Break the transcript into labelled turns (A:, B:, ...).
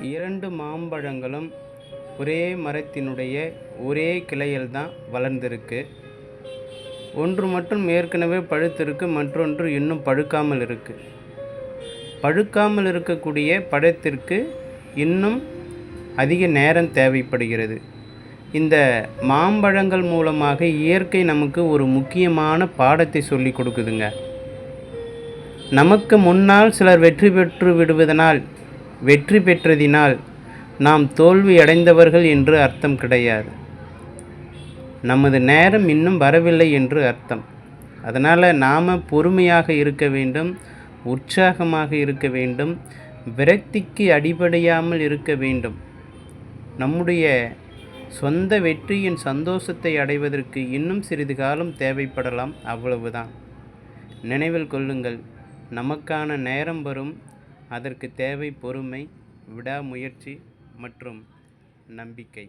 A: 2 மாம்பழங்களும் ஒரே மரத்தினுடைய ஒரே கிளையில் தான் வளர்ந்திருக்கு. ஒன்று மட்டும் ஏற்கனவே பழுத்திருக்கு, மற்றொன்று இன்னும் பழுக்காமல் இருக்கு. பழுக்காமல் இருக்கக்கூடிய பழத்திற்கு இன்னும் அதிக நேரம் தேவைப்படுகிறது. இந்த மாம்பழங்கள் மூலமாக இயற்கை நமக்கு ஒரு முக்கியமான பாடத்தை சொல்லிக் கொடுக்குதுங்க. நமக்கு முன்னால் சிலர் வெற்றி பெற்றதினால் நாம் தோல்வி அடைந்தவர்கள் என்று அர்த்தம் கிடையாது. நமது நேரம் இன்னும் வரவில்லை என்று அர்த்தம். அதனால் நாம் பொறுமையாக இருக்க வேண்டும், உற்சாகமாக இருக்க வேண்டும், விரக்திக்கு அடிபடையாமல் இருக்க வேண்டும். நம்முடைய சொந்த வெற்றியின் சந்தோஷத்தை அடைவதற்கு இன்னும் சிறிது காலம் தேவைப்படலாம், அவ்வளவுதான். நினைவில் கொள்ளுங்கள், நமக்கான நேரம் வரும். அதற்கு தேவை பொறுமை, விடாமுயற்சி மற்றும் நம்பிக்கை.